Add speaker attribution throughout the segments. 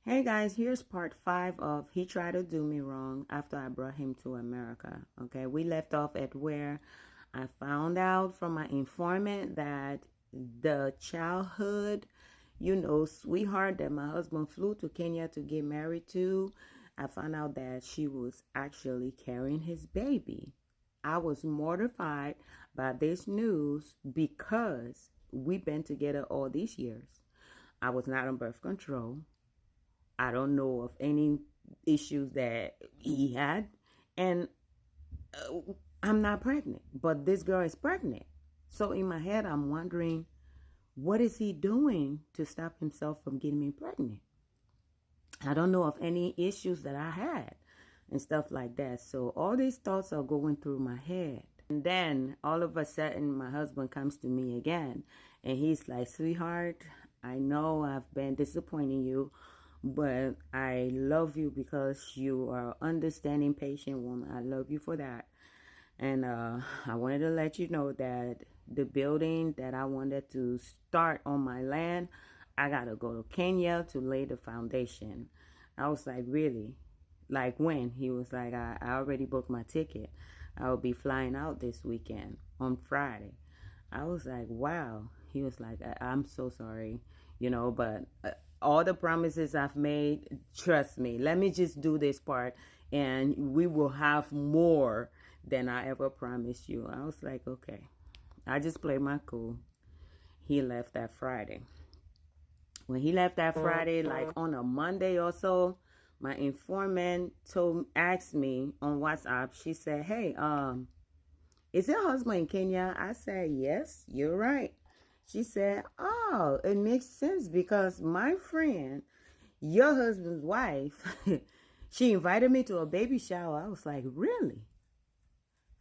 Speaker 1: Hey guys, here's part 5 of He Tried to Do Me Wrong After I Brought Him to America. Okay, we left off at where I found out from my informant that the childhood, sweetheart that my husband flew to Kenya to get married to, I found out that she was actually carrying his baby. I was mortified by this news because we've been together all these years. I was not on birth control. I don't know of any issues that he had. And I'm not pregnant, but this girl is pregnant. So in my head, I'm wondering, what is he doing to stop himself from getting me pregnant? I don't know of any issues that I had and stuff like that. So all these thoughts are going through my head. And then all of a sudden, my husband comes to me again. And he's like, sweetheart, I know I've been disappointing you, but I love you because you are an understanding, patient woman. I love you for that. And I wanted to let you know that the building that I wanted to start on my land, I got to go to Kenya to lay the foundation. I was like, really? Like when? He was like, I already booked my ticket. I'll be flying out this weekend on Friday. I was like, wow. He was like, I'm so sorry, but all the promises I've made, trust me, let me just do this part and we will have more than I ever promised you. I was like, okay. I just played my cool. He left that Friday. When he left that Friday, like on a Monday or so, my informant asked me on WhatsApp, she said, hey, is your husband in Kenya? I said, yes, you're right. She said, oh, it makes sense because my friend, your husband's wife, she invited me to a baby shower. I was like, really?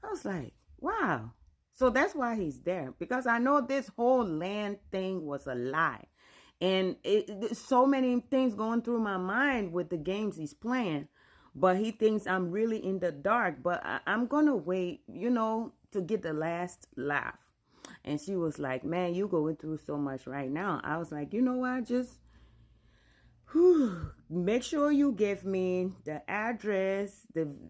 Speaker 1: I was like, wow. So that's why he's there, because I know this whole land thing was a lie. And so many things going through my mind with the games he's playing. But he thinks I'm really in the dark. But I'm going to wait, to get the last laugh. And she was like, man, you going through so much right now. I was like, you know what? Just make sure you give me the address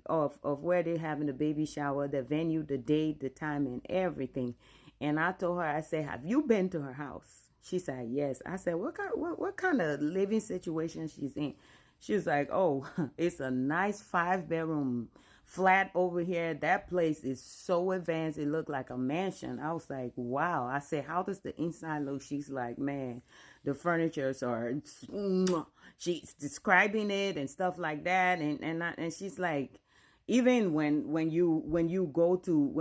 Speaker 1: of where they're having the baby shower, the venue, the date, the time, and everything. And I told her, I said, have you been to her house? She said, yes. I said, what kind of living situation she's in? She was like, oh, it's a nice 5-bedroom flat over here. That place is so advanced. It looked like a mansion. I was like, wow. I said, how does the inside look? She's like, man, the furnitures are, she's describing it and stuff like that. And she's like, even when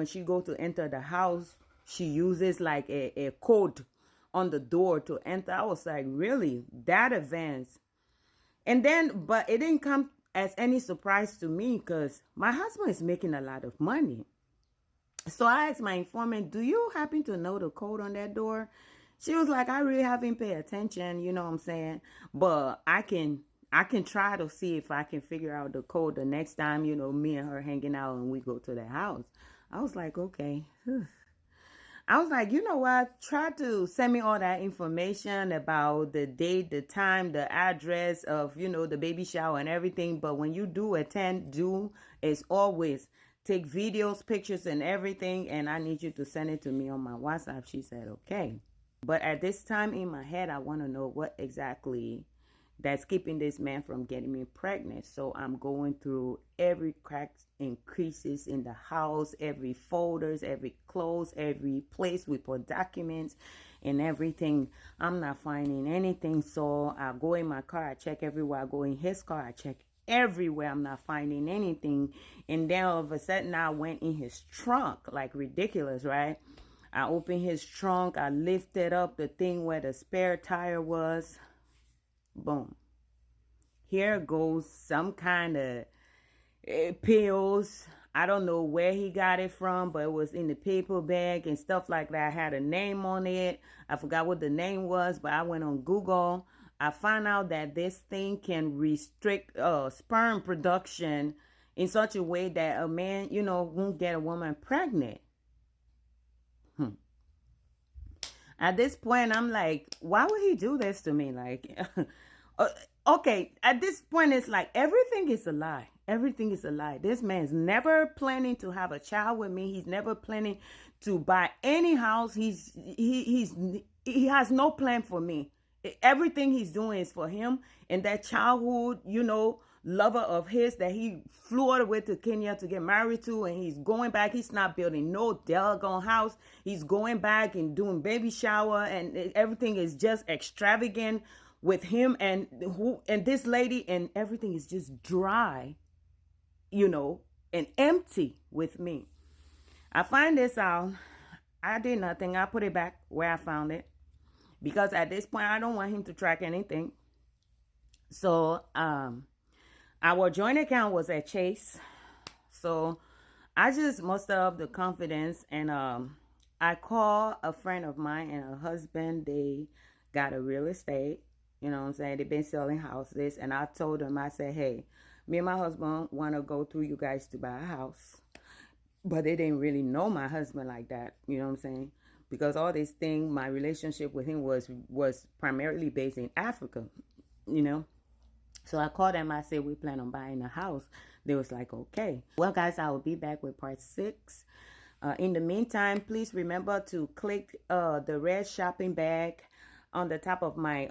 Speaker 1: she go to enter the house, she uses like a code on the door to enter. I was like, really? That advanced? And then, but it didn't come as any surprise to me because my husband is making a lot of money. So I asked my informant, do you happen to know the code on that door? She was like, I really haven't paid attention, you know what I'm saying? But I can try to see if I can figure out the code the next time, me and her hanging out and we go to the house. I was like, okay. I was like, you know what? Try to send me all that information about the date, the time, the address of, the baby shower and everything. But when you do attend, as always, take videos, pictures, and everything. And I need you to send it to me on my WhatsApp. She said, okay. But at this time in my head, I want to know what exactly that's keeping this man from getting me pregnant. So I'm going through every crack and creases in the house, every folders, every clothes, every place we put documents and everything. I'm not finding anything. So I go in my car, I check everywhere. I go in his car, I check everywhere. I'm not finding anything. And then all of a sudden I went in his trunk, like ridiculous, right? I opened his trunk, I lifted up the thing where the spare tire was. Boom. Here goes some kind of pills. I don't know where he got it from, but it was in the paper bag and stuff like that. I had a name on it. I forgot what the name was, but I went on Google. I found out that this thing can restrict sperm production in such a way that a man, won't get a woman pregnant. At this point, I'm like, why would he do this to me? Like, Okay, at this point, it's like everything is a lie. Everything is a lie. This man's never planning to have a child with me. He's never planning to buy any house. He has no plan for me. Everything he's doing is for him and that childhood, lover of his that he flew all the way to Kenya to get married to, and he's going back. He's not building no doggone house. He's going back and doing baby shower, and everything is just extravagant with him and this lady, and everything is just dry, and empty with me. I find this out. I did nothing. I put it back where I found it because at this point I don't want him to track anything. So our joint account was at Chase. So I just mustered up the confidence, and I called a friend of mine and her husband. They got a real estate. You know what I'm saying? They've been selling houses. And I told them, I said, hey, me and my husband want to go through you guys to buy a house. But they didn't really know my husband like that. You know what I'm saying? Because all this thing, my relationship with him was primarily based in Africa, you know? So I called them. I said, we plan on buying a house. They was like, okay. Well, guys, I will be back with part 6. In the meantime, please remember to click the red shopping bag on the top of my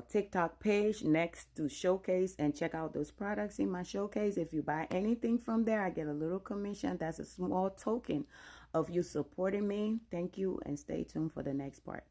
Speaker 1: TikTok page next to showcase, and check out those products in my showcase. If you buy anything from there, I get a little commission. That's a small token of you supporting me. Thank you, and stay tuned for the next part.